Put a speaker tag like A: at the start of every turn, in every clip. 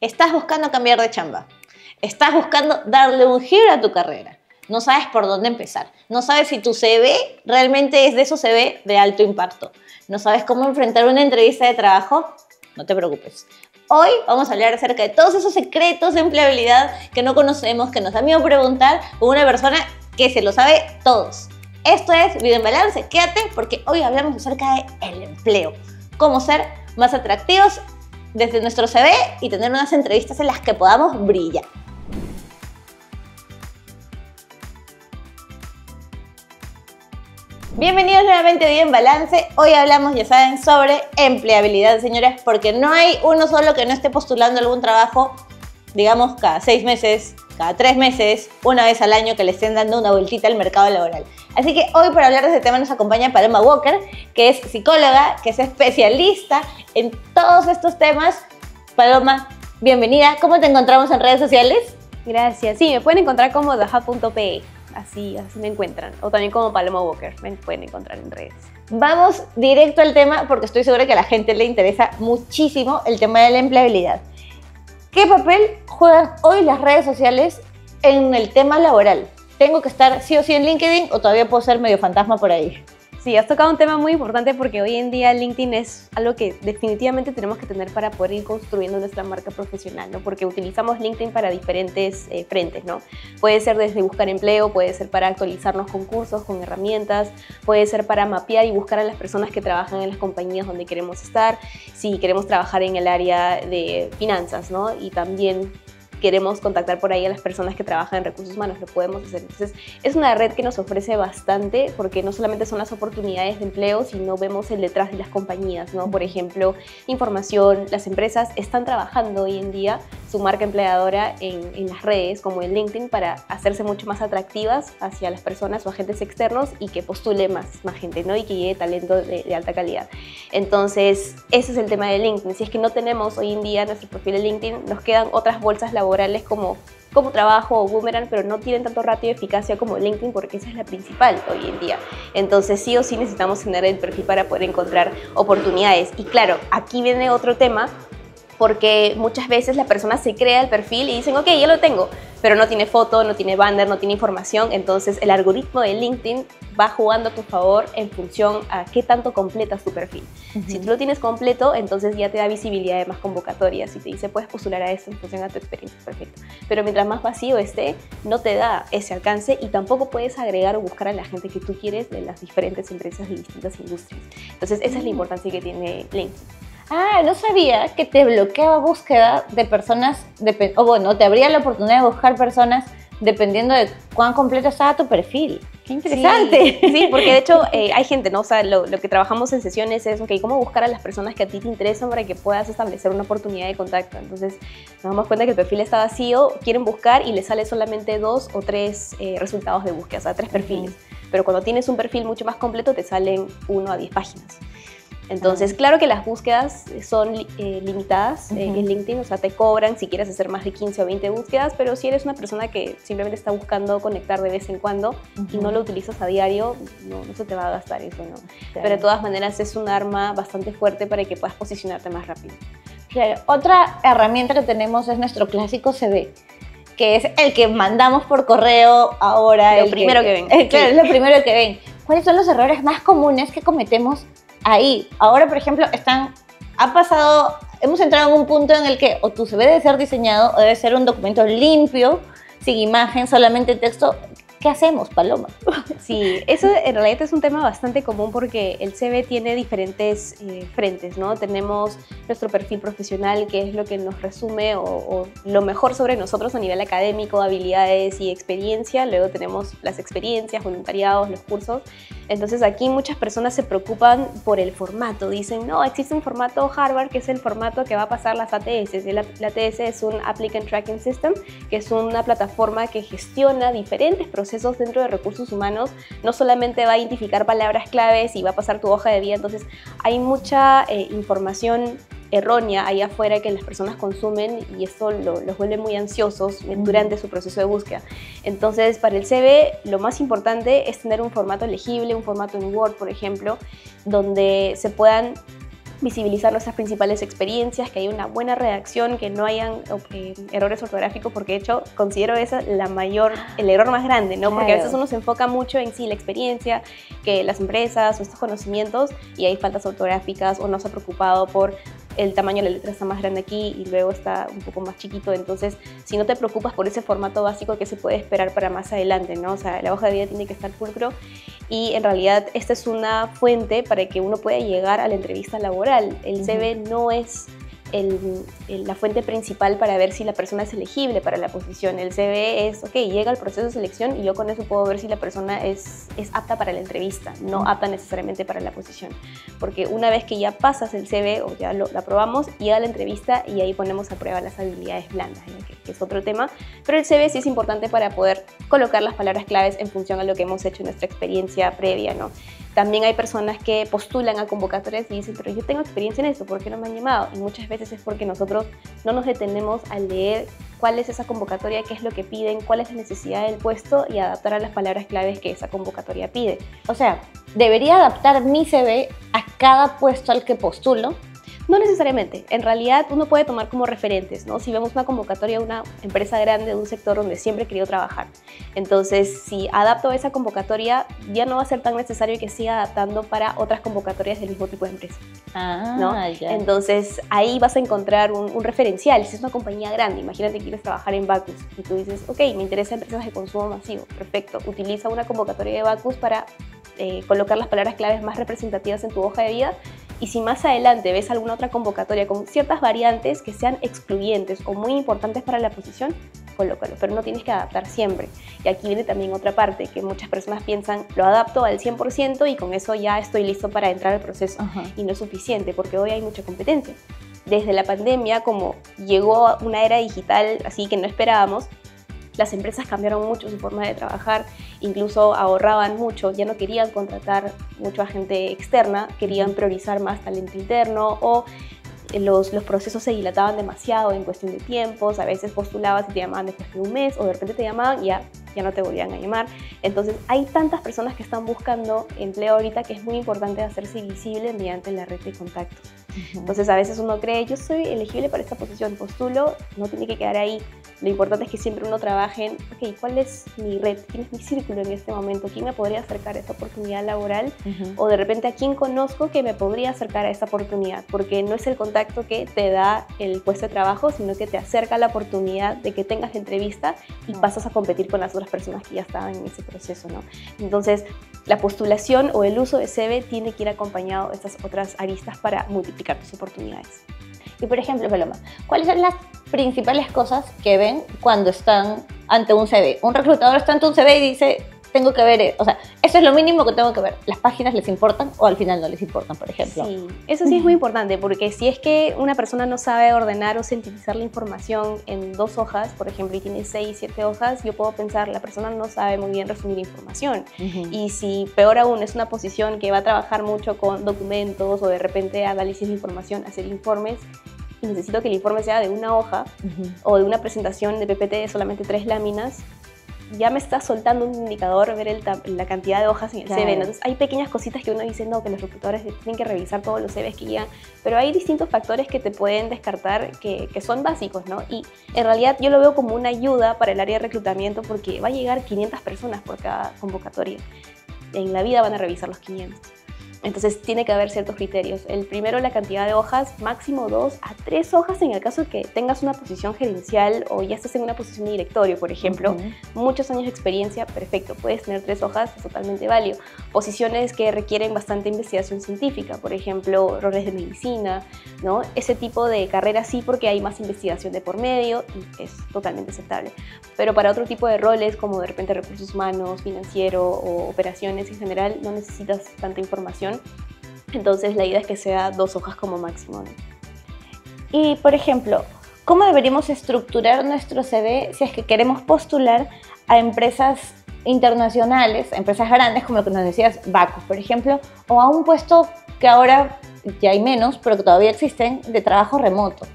A: Estás buscando cambiar de chamba. Estás buscando darle un giro a tu carrera. No sabes por dónde empezar. No sabes si tu CV realmente es de esos CV de alto impacto. No sabes cómo enfrentar una entrevista de trabajo. No te preocupes. Hoy vamos a hablar acerca de todos esos secretos de empleabilidad que no conocemos, que nos da miedo preguntar con una persona que se lo sabe todos. Esto es Vida en Balance. Quédate porque hoy hablamos acerca del empleo. Cómo ser más atractivos desde nuestro CV y tener unas entrevistas en las que podamos brillar. Bienvenidos nuevamente a Vida en Balance. Hoy hablamos, ya saben, sobre empleabilidad, señores, porque no hay uno solo que no esté postulando algún trabajo, digamos, cada 6 meses, cada 3 meses, una vez al año, que le estén dando una vueltita al mercado laboral. Así que hoy, para hablar de este tema, nos acompaña Paloma Walker, que es psicóloga, que es especialista en todos estos temas. Paloma, bienvenida. ¿Cómo te encontramos en redes sociales?
B: Gracias. Sí, me pueden encontrar como thehub.pe. Así me encuentran. O también como Paloma Walker. Me pueden encontrar en redes.
A: Vamos directo al tema porque estoy segura que a la gente le interesa muchísimo el tema de la empleabilidad. ¿Qué papel juegan hoy las redes sociales en el tema laboral? ¿Tengo que estar sí o sí en LinkedIn o todavía puedo ser medio fantasma por ahí?
B: Sí, has tocado un tema muy importante porque hoy en día LinkedIn es algo que definitivamente tenemos que tener para poder ir construyendo nuestra marca profesional, ¿no? Porque utilizamos LinkedIn para diferentes frentes, ¿no? Puede ser desde buscar empleo, puede ser para actualizarnos con cursos, con herramientas, puede ser para mapear y buscar a las personas que trabajan en las compañías donde queremos estar, si queremos trabajar en el área de finanzas, ¿no? Y también queremos contactar por ahí a las personas que trabajan en recursos humanos, lo podemos hacer. Entonces, es una red que nos ofrece bastante porque no solamente son las oportunidades de empleo, sino vemos el detrás de las compañías, ¿no? Por ejemplo, información, las empresas están trabajando hoy en día su marca empleadora en las redes, como en LinkedIn, para hacerse mucho más atractivas hacia las personas o agentes externos y que postule más gente, ¿no? Y que llegue talento de alta calidad. Entonces, ese es el tema de LinkedIn. Si es que no tenemos hoy en día nuestro perfil de LinkedIn, nos quedan otras bolsas laborales como trabajo o Boomerang, pero no tienen tanto ratio de eficacia como LinkedIn porque esa es la principal hoy en día. Entonces sí o sí necesitamos tener el perfil para poder encontrar oportunidades. Y claro, aquí viene otro tema, porque muchas veces la persona se crea el perfil y dicen, ok, ya lo tengo, pero no tiene foto, no tiene banner, no tiene información. Entonces el algoritmo de LinkedIn va jugando a tu favor en función a qué tanto completas tu perfil. Si tú lo tienes completo, entonces ya te da visibilidad de más convocatorias y te dice, puedes postular a esto en función a tu experiencia, perfecto. Pero mientras más vacío esté, no te da ese alcance y tampoco puedes agregar o buscar a la gente que tú quieres de las diferentes empresas de distintas industrias. Entonces esa es la importancia que tiene LinkedIn.
A: Ah, no sabía que te bloqueaba búsqueda de personas, o bueno, te abría la oportunidad de buscar personas dependiendo de cuán completo estaba tu perfil. ¡Qué interesante!
B: Sí, sí, porque de hecho hay gente, ¿no? O sea, lo que trabajamos en sesiones es, ok, ¿cómo buscar a las personas que a ti te interesan para que puedas establecer una oportunidad de contacto? Entonces nos damos cuenta que el perfil está vacío, quieren buscar y les sale solamente 2 o 3 resultados de búsqueda, o sea, 3 perfiles. Pero cuando tienes un perfil mucho más completo, te salen 1 a 10 páginas. Entonces, claro que las búsquedas son limitadas en LinkedIn, o sea, te cobran si quieres hacer más de 15 o 20 búsquedas, pero si eres una persona que simplemente está buscando conectar de vez en cuando y no lo utilizas a diario, no se te va a gastar eso, ¿no? Claro. Pero de todas maneras es un arma bastante fuerte para que puedas posicionarte más rápido.
A: Claro. Otra herramienta que tenemos es nuestro clásico CV, que es el que mandamos por correo ahora.
B: Lo primero que ven.
A: Claro, es lo primero que ven. ¿Cuáles son los errores más comunes que cometemos ahí? Ahora, por ejemplo, hemos entrado en un punto en el que o tu CV debe ser diseñado o debe ser un documento limpio, sin imagen, solamente texto. ¿Qué hacemos, Paloma?
B: Sí, eso en realidad es un tema bastante común porque el CV tiene diferentes frentes, ¿no? Tenemos nuestro perfil profesional, que es lo que nos resume o lo mejor sobre nosotros a nivel académico, habilidades y experiencia. Luego tenemos las experiencias, voluntariados, los cursos. Entonces aquí muchas personas se preocupan por el formato. Dicen, no, existe un formato Harvard que es el formato que va a pasar las ATS. La ATS es un Applicant Tracking System, que es una plataforma que gestiona diferentes procesos dentro de recursos humanos. No solamente va a identificar palabras claves y va a pasar tu hoja de vida. Entonces hay mucha información errónea ahí afuera que las personas consumen y esto los vuelve muy ansiosos durante su proceso de búsqueda. Entonces, para el CV, lo más importante es tener un formato legible, un formato en Word, por ejemplo, donde se puedan visibilizar nuestras principales experiencias, que haya una buena redacción, que no hayan errores ortográficos, porque de hecho considero esa el error más grande, ¿no? Porque a veces uno se enfoca mucho en sí la experiencia, que las empresas o estos conocimientos, y hay faltas ortográficas o no se ha preocupado por el tamaño de la letra está más grande aquí y luego está un poco más chiquito. Entonces, si no te preocupas por ese formato básico, ¿qué se puede esperar para más adelante, ¿no? O sea, la hoja de vida tiene que estar pulcro y en realidad esta es una fuente para que uno pueda llegar a la entrevista laboral. El CV no es la fuente principal para ver si la persona es elegible para la posición. El CV es, ok, llega al proceso de selección y yo con eso puedo ver si la persona es apta para la entrevista, no apta necesariamente para la posición. Porque una vez que ya pasas el CV o ya lo aprobamos, llega la entrevista y ahí ponemos a prueba las habilidades blandas, ¿no? que es otro tema. Pero el CV sí es importante para poder colocar las palabras claves en función a lo que hemos hecho en nuestra experiencia previa, ¿no? También hay personas que postulan a convocatorias y dicen, pero yo tengo experiencia en eso, ¿por qué no me han llamado? Y muchas veces es porque nosotros no nos detenemos a leer cuál es esa convocatoria, qué es lo que piden, cuál es la necesidad del puesto y adaptar a las palabras claves que esa convocatoria pide.
A: O sea, ¿debería adaptar mi CV a cada puesto al que postulo?
B: No necesariamente. En realidad uno puede tomar como referentes, ¿no? Si vemos una convocatoria de una empresa grande, de un sector donde siempre he querido trabajar. Entonces, si adapto esa convocatoria, ya no va a ser tan necesario que siga adaptando para otras convocatorias del mismo tipo de empresa. ¿No?
A: Ya.
B: Entonces, ahí vas a encontrar un referencial. Si es una compañía grande, imagínate que quieres trabajar en Bacus y tú dices, ok, me interesan empresas de consumo masivo. Perfecto. Utiliza una convocatoria de Bacus para colocar las palabras claves más representativas en tu hoja de vida. Y si más adelante ves alguna otra convocatoria con ciertas variantes que sean excluyentes o muy importantes para la posición, colócalo, pero no tienes que adaptar siempre. Y aquí viene también otra parte, que muchas personas piensan, lo adapto al 100% y con eso ya estoy listo para entrar al proceso. Y no es suficiente, porque hoy hay mucha competencia. Desde la pandemia, como llegó una era digital así que no esperábamos, las empresas cambiaron mucho su forma de trabajar, incluso ahorraban mucho, ya no querían contratar mucha gente externa, querían priorizar más talento interno o los procesos se dilataban demasiado en cuestión de tiempos, a veces postulabas y te llamaban después de un mes o de repente te llamaban y ya no te volvían a llamar. Entonces hay tantas personas que están buscando empleo ahorita que es muy importante hacerse visible mediante la red de contactos. Entonces a veces uno cree, yo soy elegible para esta posición, postulo, no tiene que quedar ahí. Lo importante es que siempre uno trabaje en, ok, ¿cuál es mi red? ¿Quién es mi círculo en este momento? ¿Quién me podría acercar a esta oportunidad laboral? O de repente, ¿a quién conozco que me podría acercar a esta oportunidad? Porque no es el contacto que te da el puesto de trabajo, sino que te acerca a la oportunidad de que tengas la entrevista y pasas a competir con las otras personas que ya estaban en ese proceso, ¿no? Entonces, la postulación o el uso de CV tiene que ir acompañado de estas otras aristas para multiplicar tus oportunidades.
A: Y por ejemplo, Paloma, ¿cuáles son las principales cosas que ven cuando están ante un CV? Un reclutador está ante un CV y dice, tengo que ver, o sea, eso es lo mínimo que tengo que ver. ¿Las páginas les importan o al final no les importan, por ejemplo?
B: Sí, eso sí es muy importante, porque si es que una persona no sabe ordenar o sintetizar la información en 2 hojas, por ejemplo, y tiene 6, 7 hojas, yo puedo pensar, la persona no sabe muy bien resumir información. Y si, peor aún, es una posición que va a trabajar mucho con documentos o de repente análisis de información, hacer informes, y necesito que el informe sea de una hoja o de una presentación de PPT de solamente 3 láminas, ya me está soltando un indicador ver la cantidad de hojas en el CV. Entonces hay pequeñas cositas que uno dice, no, que los reclutadores tienen que revisar todos los CVs que llegan, pero hay distintos factores que te pueden descartar que son básicos, ¿no? Y en realidad yo lo veo como una ayuda para el área de reclutamiento porque va a llegar 500 personas por cada convocatoria. En la vida van a revisar los 500. Entonces tiene que haber ciertos criterios. El primero, la cantidad de hojas, máximo 2 a 3 hojas en el caso de que tengas una posición gerencial o ya estés en una posición de directorio, por ejemplo. Muchos años de experiencia, perfecto, puedes tener 3 hojas, es totalmente válido. Posiciones que requieren bastante investigación científica, por ejemplo, roles de medicina, ¿no? Ese tipo de carreras sí, porque hay más investigación de por medio y es totalmente aceptable. Pero para otro tipo de roles, como de repente recursos humanos, financiero o operaciones en general, no necesitas tanta información. Entonces la idea es que sea 2 hojas como máximo, ¿no?
A: Y por ejemplo, ¿cómo deberíamos estructurar nuestro CV si es que queremos postular a empresas internacionales, a empresas grandes como lo que nos decías, Bacus, por ejemplo, o a un puesto que ahora ya hay menos, pero que todavía existen, de trabajo remoto?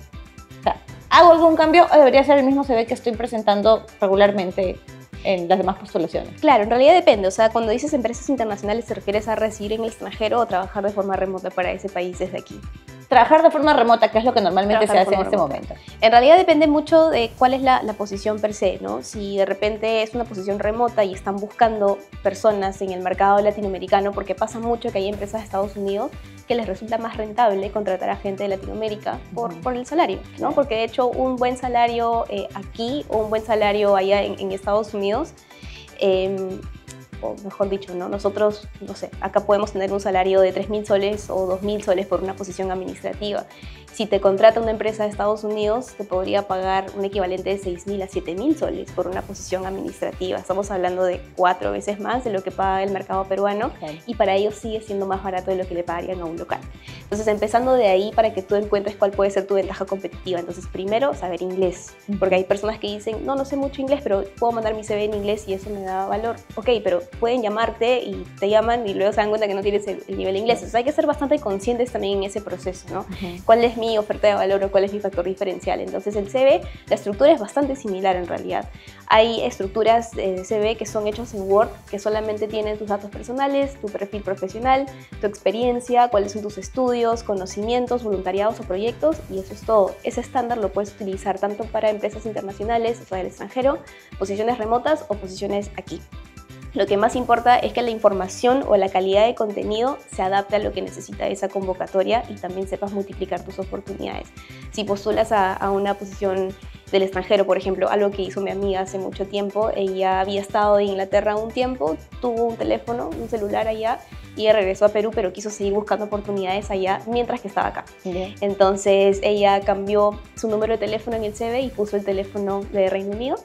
A: O sea, ¿hago algún cambio o debería ser el mismo CV que estoy presentando regularmente en las demás postulaciones?
B: Claro, en realidad depende. O sea, cuando dices empresas internacionales, ¿te refieres a residir en el extranjero o trabajar de forma remota para ese país desde aquí?
A: trabajar de forma remota, que es lo que normalmente se
B: Trabajar de
A: hace en
B: forma
A: este
B: remota.
A: momento?
B: En realidad depende mucho de cuál es la posición per se, ¿no? Si de repente es una posición remota y están buscando personas en el mercado latinoamericano, porque pasa mucho que hay empresas de Estados Unidos que les resulta más rentable contratar a gente de Latinoamérica por el salario, ¿no? Porque de hecho un buen salario aquí o un buen salario allá en Estados Unidos, o mejor dicho, ¿no? Nosotros, no sé, acá podemos tener un salario de 3.000 soles o 2.000 soles por una posición administrativa. Si te contrata una empresa de Estados Unidos, te podría pagar un equivalente de 6.000 a 7.000 soles por una posición administrativa. Estamos hablando de 4 veces más de lo que paga el mercado peruano, y para ellos sigue siendo más barato de lo que le pagarían a un local. Entonces, empezando de ahí para que tú encuentres cuál puede ser tu ventaja competitiva. Entonces, primero, saber inglés, porque hay personas que dicen, no sé mucho inglés, pero puedo mandar mi CV en inglés y eso me da valor. Ok, pero pueden llamarte y te llaman y luego se dan cuenta que no tienes el nivel de inglés. Entonces, hay que ser bastante conscientes también en ese proceso, ¿no? ¿Cuál es mi oferta de valor o cuál es mi factor diferencial? Entonces, el CV, la estructura es bastante similar en realidad. Hay estructuras de CV que son hechos en Word, que solamente tienen tus datos personales, tu perfil profesional, tu experiencia, cuáles son tus estudios, conocimientos, voluntariados o proyectos, y eso es todo. Ese estándar lo puedes utilizar tanto para empresas internacionales, o sea, del extranjero, posiciones remotas o posiciones aquí. Lo que más importa es que la información o la calidad de contenido se adapte a lo que necesita esa convocatoria y también sepas multiplicar tus oportunidades. Si postulas a una posición del extranjero, por ejemplo, algo que hizo mi amiga hace mucho tiempo, ella había estado en Inglaterra un tiempo, tuvo un teléfono, un celular allá, y ella regresó a Perú, pero quiso seguir buscando oportunidades allá mientras que estaba acá. Entonces ella cambió su número de teléfono en el CV y puso el teléfono de Reino Unido,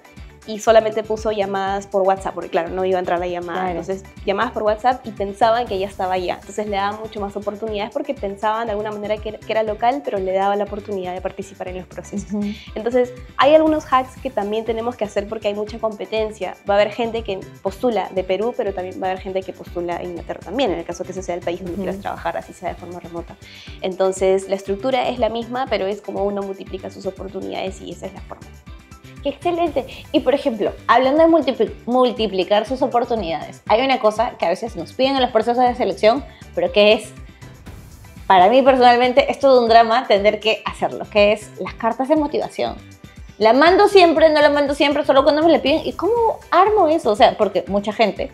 B: y solamente puso llamadas por WhatsApp, porque claro, no iba a entrar la llamada. Claro. Entonces, llamadas por WhatsApp, y pensaban que ella estaba allá. Entonces le daban mucho más oportunidades porque pensaban de alguna manera que era local, pero le daba la oportunidad de participar en los procesos. Entonces, hay algunos hacks que también tenemos que hacer porque hay mucha competencia. Va a haber gente que postula de Perú, pero también va a haber gente que postula en Inglaterra también, en el caso que ese sea el país donde quieras trabajar, así sea de forma remota. Entonces, la estructura es la misma, pero es como uno multiplica sus oportunidades, y esa es la forma.
A: ¡Qué excelente! Y por ejemplo, hablando de multiplicar sus oportunidades, hay una cosa que a veces nos piden en los procesos de selección, pero que es, para mí personalmente, es todo un drama tener que hacerlo, que es las cartas de motivación. La mando siempre, no la mando siempre, solo cuando me la piden. ¿Y cómo armo eso? O sea, porque mucha gente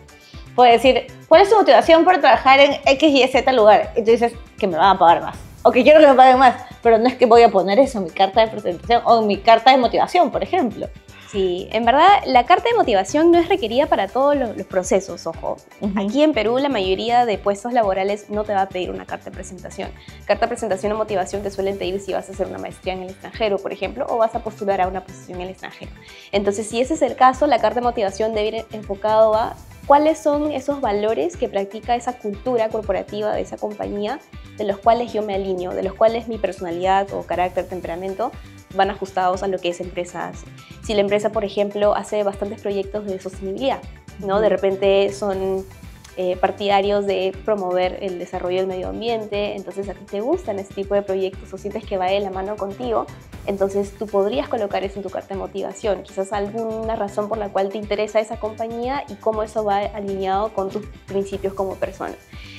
A: puede decir, ¿cuál es tu motivación para trabajar en X, Y, Z lugar? Y tú dices, que me van a pagar más, o que quiero que me paguen más, pero no es que voy a poner eso en mi carta de presentación o en mi carta de motivación, por ejemplo.
B: Sí, en verdad la carta de motivación no es requerida para todos los procesos, ojo. Aquí en Perú la mayoría de puestos laborales no te va a pedir una carta de presentación. Carta de presentación o motivación te suelen pedir si vas a hacer una maestría en el extranjero, por ejemplo, o vas a postular a una posición en el extranjero. Entonces, si ese es el caso, la carta de motivación debe ir enfocado a cuáles son esos valores que practica esa cultura corporativa de esa compañía, de los cuales yo me alineo, de los cuales mi personalidad o carácter, temperamento van ajustados a lo que esa empresa hace. Si la empresa, por ejemplo, hace bastantes proyectos de sostenibilidad, ¿no? De repente son partidarios de promover el desarrollo del medio ambiente, entonces a ti te gustan ese tipo de proyectos o sientes que va de la mano contigo, entonces tú podrías colocar eso en tu carta de motivación, quizás alguna razón por la cual te interesa esa compañía y cómo eso va alineado con tus principios como persona.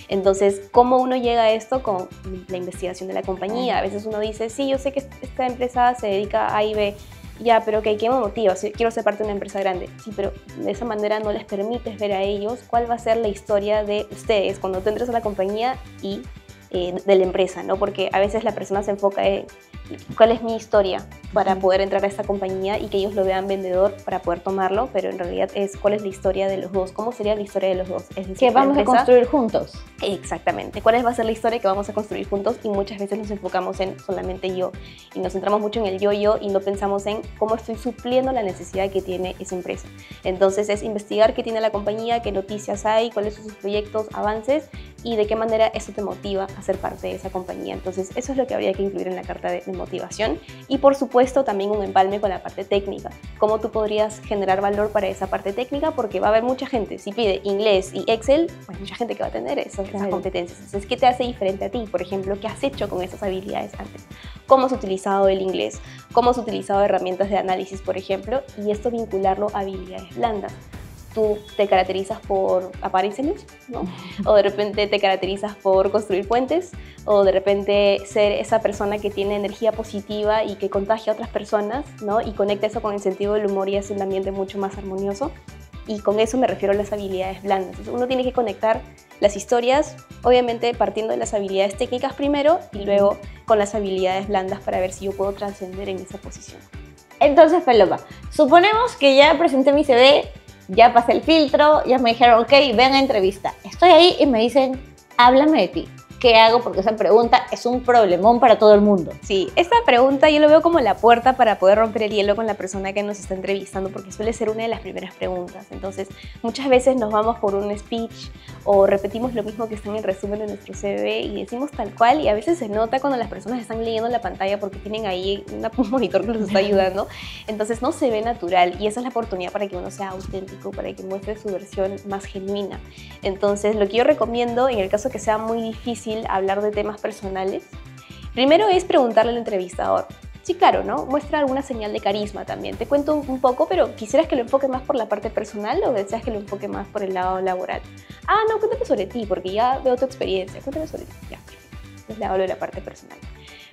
B: Entonces, ¿cómo uno llega a esto? Con la investigación de la compañía. A veces uno dice, sí, yo sé que esta empresa se dedica a A y B, ya, pero ¿qué me motiva? Quiero ser parte de una empresa grande. Sí, pero de esa manera no les permites ver a ellos cuál va a ser la historia de ustedes cuando tú entres a la compañía y de la empresa, ¿no? Porque a veces la persona se enfoca en cuál es mi historia para poder entrar a esta compañía y que ellos lo vean vendedor para poder tomarlo, pero en realidad es cuál es la historia de los dos, cómo sería la historia de los dos. Es decir,
A: que vamos a construir juntos.
B: Exactamente, cuál va a ser la historia que vamos a construir juntos, y muchas veces nos enfocamos en solamente yo y nos centramos mucho en el yo y no pensamos en cómo estoy supliendo la necesidad que tiene esa empresa. Entonces es investigar qué tiene la compañía, qué noticias hay, cuáles son sus proyectos, avances y de qué manera eso te motiva a ser parte de esa compañía. Entonces eso es lo que habría que incluir en la carta de motivación, y por supuesto también un empalme con la parte técnica, cómo tú podrías generar valor para esa parte técnica, porque va a haber mucha gente, si pide inglés y Excel, pues mucha gente que va a tener esas competencias. Entonces, ¿qué te hace diferente a ti? Por ejemplo, ¿qué has hecho con esas habilidades antes? ¿Cómo has utilizado el inglés? ¿Cómo has utilizado herramientas de análisis, por ejemplo? Y esto vincularlo a habilidades blandas. tú te caracterizas por apagar incendios, ¿no? O de repente te caracterizas por construir puentes, o de repente ser esa persona que tiene energía positiva y que contagia a otras personas, ¿no? Y conecta eso con el sentido del humor y hace un ambiente mucho más armonioso. Y con eso me refiero a las habilidades blandas. Entonces, uno tiene que conectar las historias, obviamente partiendo de las habilidades técnicas primero y luego con las habilidades blandas para ver si yo puedo trascender en esa posición.
A: Entonces, Paloma, suponemos que ya presenté mi CV, ya pasé el filtro, ya me dijeron, ok, ven a entrevista. Estoy ahí y me dicen, háblame de ti. ¿Qué hago? Porque esa pregunta es un problemón para todo el mundo.
B: Sí, esta pregunta yo lo veo como la puerta para poder romper el hielo con la persona que nos está entrevistando, porque suele ser una de las primeras preguntas. Entonces, muchas veces nos vamos por un speech o repetimos lo mismo que está en el resumen de nuestro CV y decimos tal cual, y a veces se nota cuando las personas están leyendo la pantalla porque tienen ahí un monitor que los está ayudando. Entonces, no se ve natural, y esa es la oportunidad para que uno sea auténtico, para que muestre su versión más genuina. Entonces, lo que yo recomiendo, en el caso que sea muy difícil hablar de temas personales, primero es preguntarle al entrevistador. Sí, claro, ¿no? Muestra alguna señal de carisma también. Te cuento un poco, pero ¿quisieras que lo enfoque más por la parte personal o deseas que lo enfoque más por el lado laboral? Ah, no, cuéntame sobre ti, porque ya veo tu experiencia. Cuéntame sobre ti. Ya, entonces le hablo de la parte personal.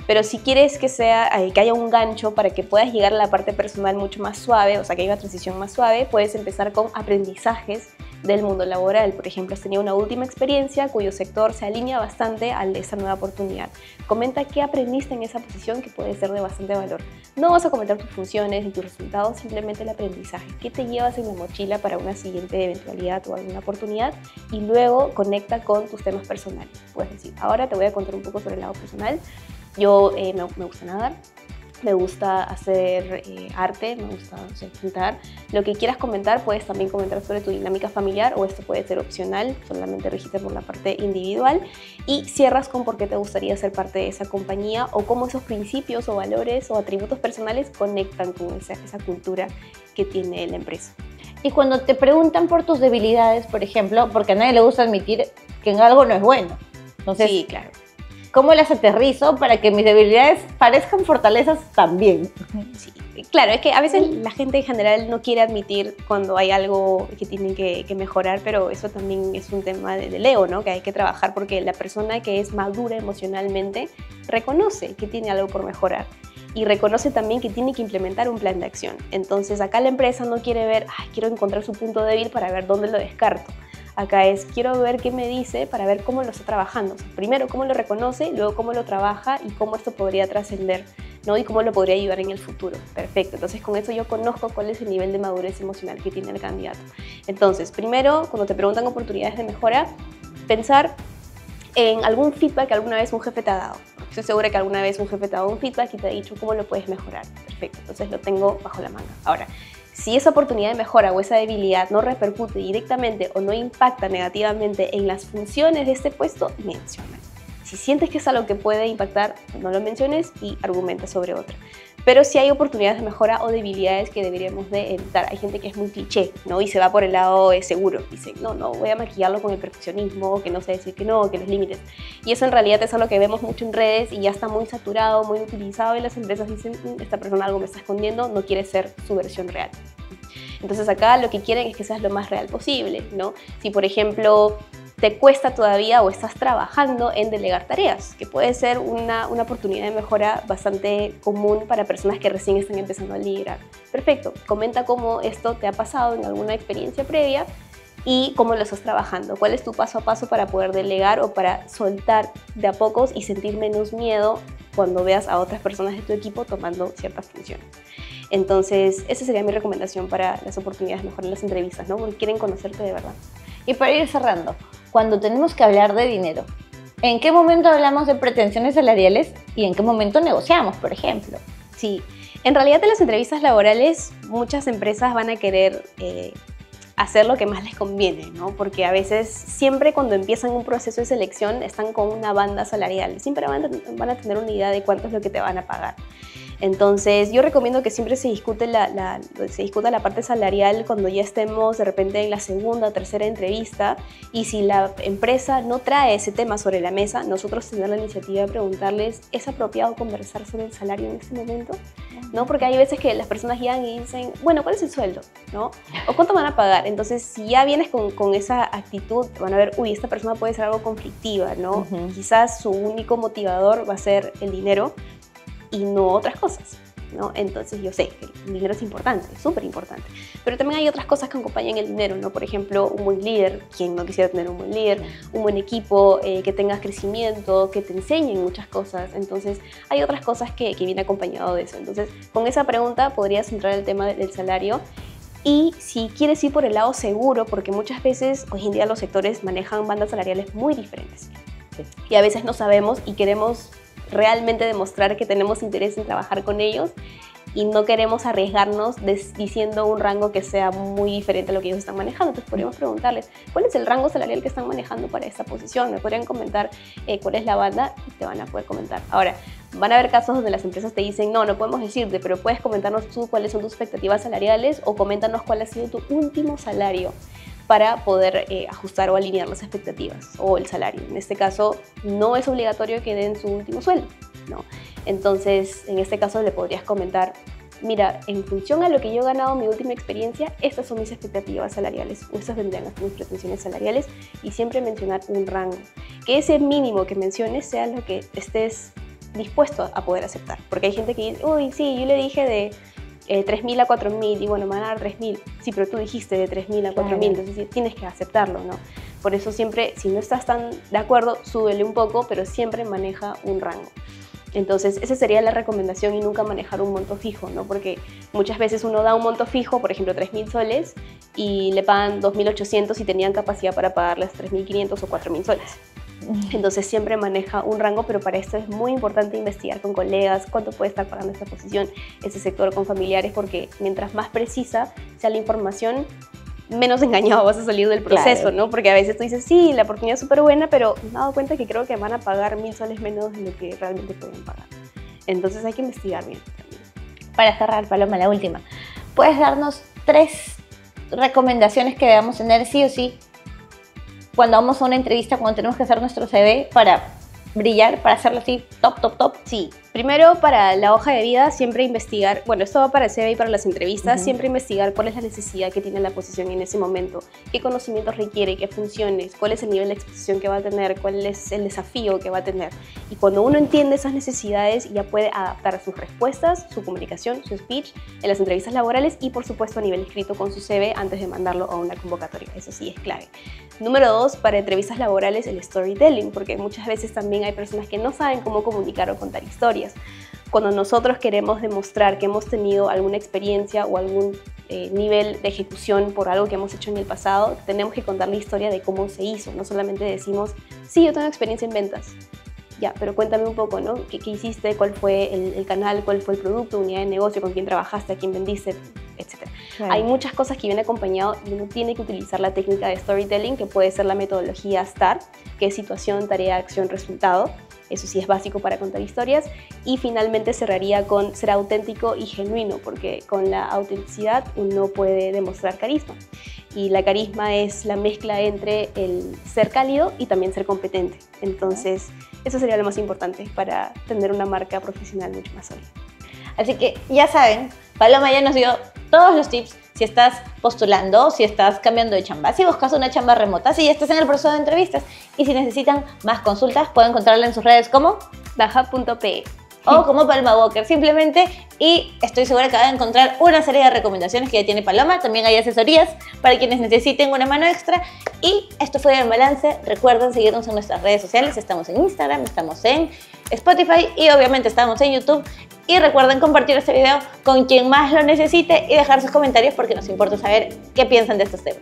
B: Pero si quieres que haya un gancho para que puedas llegar a la parte personal mucho más suave, o sea, que haya una transición más suave, puedes empezar con aprendizajes del mundo laboral. Por ejemplo, has tenido una última experiencia cuyo sector se alinea bastante a esa nueva oportunidad. Comenta qué aprendiste en esa posición que puede ser de bastante valor. No vas a comentar tus funciones ni tus resultados, simplemente el aprendizaje. ¿Qué te llevas en la mochila para una siguiente eventualidad o alguna oportunidad? Y luego conecta con tus temas personales. Puedes decir, ahora te voy a contar un poco sobre el lado personal. Yo me gusta nadar, me gusta hacer arte, me gusta pintar. Lo que quieras comentar, puedes también comentar sobre tu dinámica familiar, o esto puede ser opcional, solamente regístrate por la parte individual, y cierras con por qué te gustaría ser parte de esa compañía o cómo esos principios o valores o atributos personales conectan con esa cultura que tiene la empresa.
A: Y cuando te preguntan por tus debilidades, por ejemplo, porque a nadie le gusta admitir que en algo no es bueno. Entonces,
B: sí, claro.
A: ¿Cómo las aterrizo para que mis debilidades parezcan fortalezas también?
B: Sí, claro, es que a veces la gente en general no quiere admitir cuando hay algo que tienen que mejorar, pero eso también es un tema del ego, ¿no? Que hay que trabajar, porque la persona que es madura emocionalmente reconoce que tiene algo por mejorar y reconoce también que tiene que implementar un plan de acción. Entonces acá la empresa no quiere ver, quiero encontrar su punto débil para ver dónde lo descarto. Acá es, quiero ver qué me dice para ver cómo lo está trabajando. O sea, primero, cómo lo reconoce, luego cómo lo trabaja y cómo esto podría trascender, ¿no? Y cómo lo podría ayudar en el futuro. Perfecto. Entonces, con eso yo conozco cuál es el nivel de madurez emocional que tiene el candidato. Entonces, primero, cuando te preguntan oportunidades de mejora, pensar en algún feedback que alguna vez un jefe te ha dado. Estoy segura que alguna vez un jefe te ha dado un feedback y te ha dicho cómo lo puedes mejorar. Perfecto. Entonces, lo tengo bajo la manga. Ahora, si esa oportunidad de mejora o esa debilidad no repercute directamente o no impacta negativamente en las funciones de este puesto, menciona. Si sientes que es algo que puede impactar, no lo menciones y argumenta sobre otra. Pero si hay oportunidades de mejora o debilidades que deberíamos de evitar. Hay gente que es muy cliché, ¿no? Y se va por el lado seguro. Dice, no, voy a maquillarlo con el perfeccionismo, que no sé decir que no, que los límites. Y eso en realidad es algo que vemos mucho en redes y ya está muy saturado, muy utilizado, y las empresas dicen, esta persona algo me está escondiendo, no quiere ser su versión real. Entonces acá lo que quieren es que seas lo más real posible, ¿no? Si por ejemplo te cuesta todavía o estás trabajando en delegar tareas, que puede ser una oportunidad de mejora bastante común para personas que recién están empezando a liderar. Perfecto, comenta cómo esto te ha pasado en alguna experiencia previa y cómo lo estás trabajando. ¿Cuál es tu paso a paso para poder delegar o para soltar de a pocos y sentir menos miedo cuando veas a otras personas de tu equipo tomando ciertas funciones? Entonces, esa sería mi recomendación para las oportunidades de mejora en las entrevistas, ¿no? Porque quieren conocerte de verdad.
A: Y para ir cerrando, cuando tenemos que hablar de dinero, ¿en qué momento hablamos de pretensiones salariales y en qué momento negociamos, por ejemplo?
B: Sí, en realidad en las entrevistas laborales muchas empresas van a querer hacer lo que más les conviene, ¿no? Porque a veces, siempre cuando empiezan un proceso de selección, están con una banda salarial. Siempre van a tener una idea de cuánto es lo que te van a pagar. Entonces, yo recomiendo que siempre se discuta la parte salarial cuando ya estemos de repente en la segunda o tercera entrevista, y si la empresa no trae ese tema sobre la mesa, nosotros tener la iniciativa de preguntarles, ¿es apropiado conversar sobre el salario en este momento? ¿No? Porque hay veces que las personas llegan y dicen, bueno, ¿cuál es el sueldo? ¿No? ¿O cuánto van a pagar? Entonces, si ya vienes con esa actitud, van a ver, uy, esta persona puede ser algo conflictiva, ¿no? Quizás su único motivador va a ser el dinero y no otras cosas, ¿no? Entonces yo sé que el dinero es importante, es súper importante, pero también hay otras cosas que acompañan el dinero, ¿no? Por ejemplo, un buen líder, quien no quisiera tener un buen líder, un buen equipo, que tengas crecimiento, que te enseñen muchas cosas. Entonces hay otras cosas que viene acompañado de eso. Entonces con esa pregunta podrías entrar el tema del salario. Y si quieres ir por el lado seguro, porque muchas veces hoy en día los sectores manejan bandas salariales muy diferentes, y a veces no sabemos y queremos realmente demostrar que tenemos interés en trabajar con ellos y no queremos arriesgarnos diciendo un rango que sea muy diferente a lo que ellos están manejando. Entonces podríamos preguntarles, ¿cuál es el rango salarial que están manejando para esta posición? Me podrían comentar cuál es la banda y te van a poder comentar. Ahora, van a haber casos donde las empresas te dicen, no podemos decirte, pero puedes comentarnos tú cuáles son tus expectativas salariales, o coméntanos cuál ha sido tu último salario, para poder ajustar o alinear las expectativas o el salario. En este caso, no es obligatorio que den su último sueldo, ¿no? Entonces, en este caso le podrías comentar, mira, en función a lo que yo he ganado en mi última experiencia, estas son mis expectativas salariales, o estas vendrían hasta mis pretensiones salariales, y siempre mencionar un rango. Que ese mínimo que menciones sea lo que estés dispuesto a poder aceptar. Porque hay gente que dice, uy, sí, yo le dije de 3.000 a 4.000 y bueno, me van a dar 3.000. Sí, pero tú dijiste de 3.000 a 4.000, entonces sí, tienes que aceptarlo, ¿no? Por eso siempre, si no estás tan de acuerdo, súbele un poco, pero siempre maneja un rango. Entonces, esa sería la recomendación, y nunca manejar un monto fijo, ¿no? Porque muchas veces uno da un monto fijo, por ejemplo, 3.000 soles, y le pagan 2.800 y tenían capacidad para pagarles 3.500 o 4.000 soles. Entonces siempre maneja un rango, pero para esto es muy importante investigar con colegas cuánto puede estar pagando esta posición, ese sector, con familiares, porque mientras más precisa sea la información, menos engañado vas a salir del proceso, claro, ¿no? Porque a veces tú dices, sí, la oportunidad es súper buena, pero me he dado cuenta que creo que van a pagar 1.000 soles menos de lo que realmente pueden pagar. Entonces hay que investigar bien también.
A: Para cerrar, Paloma, la última, ¿puedes darnos 3 recomendaciones que debamos tener sí o sí cuando vamos a una entrevista, cuando tenemos que hacer nuestro CV para brillar, para hacerlo así top, top, top?
B: Sí. Primero, para la hoja de vida, siempre investigar, bueno, esto va para el CV y para las entrevistas, siempre investigar cuál es la necesidad que tiene la posición en ese momento, qué conocimientos requiere, qué funciones, cuál es el nivel de exposición que va a tener, cuál es el desafío que va a tener. Y cuando uno entiende esas necesidades, ya puede adaptar sus respuestas, su comunicación, su speech en las entrevistas laborales, y por supuesto a nivel escrito con su CV antes de mandarlo a una convocatoria. Eso sí es clave. Número 2, para entrevistas laborales, el storytelling, porque muchas veces también hay personas que no saben cómo comunicar o contar historias. Cuando nosotros queremos demostrar que hemos tenido alguna experiencia o algún nivel de ejecución por algo que hemos hecho en el pasado, tenemos que contar la historia de cómo se hizo. No solamente decimos, sí, yo tengo experiencia en ventas. Ya, pero cuéntame un poco, ¿no? ¿Qué hiciste? ¿Cuál fue el canal? ¿Cuál fue el producto? ¿Unidad de negocio? ¿Con quién trabajaste? ¿A quién vendiste? Etcétera. Claro. Hay muchas cosas que vienen acompañado, y uno tiene que utilizar la técnica de storytelling, que puede ser la metodología STAR, que es situación, tarea, acción, resultado. Eso sí es básico para contar historias. Y finalmente cerraría con ser auténtico y genuino, porque con la autenticidad uno puede demostrar carisma. Y la carisma es la mezcla entre el ser cálido y también ser competente. Entonces, eso sería lo más importante para tener una marca profesional mucho más sólida.
A: Así que ya saben, Paloma ya nos dio todos los tips. Si estás postulando, si estás cambiando de chamba, si buscas una chamba remota, si ya estás en el proceso de entrevistas, y si necesitan más consultas, pueden encontrarla en sus redes como
B: Daja.pe
A: o como Paloma Walker simplemente, y estoy segura que van a encontrar una serie de recomendaciones que ya tiene Paloma. También hay asesorías para quienes necesiten una mano extra. Y esto fue El Balance. Recuerden seguirnos en nuestras redes sociales. Estamos en Instagram, estamos en Spotify y obviamente estamos en YouTube. Y recuerden compartir este video con quien más lo necesite y dejar sus comentarios, porque nos importa saber qué piensan de estos temas.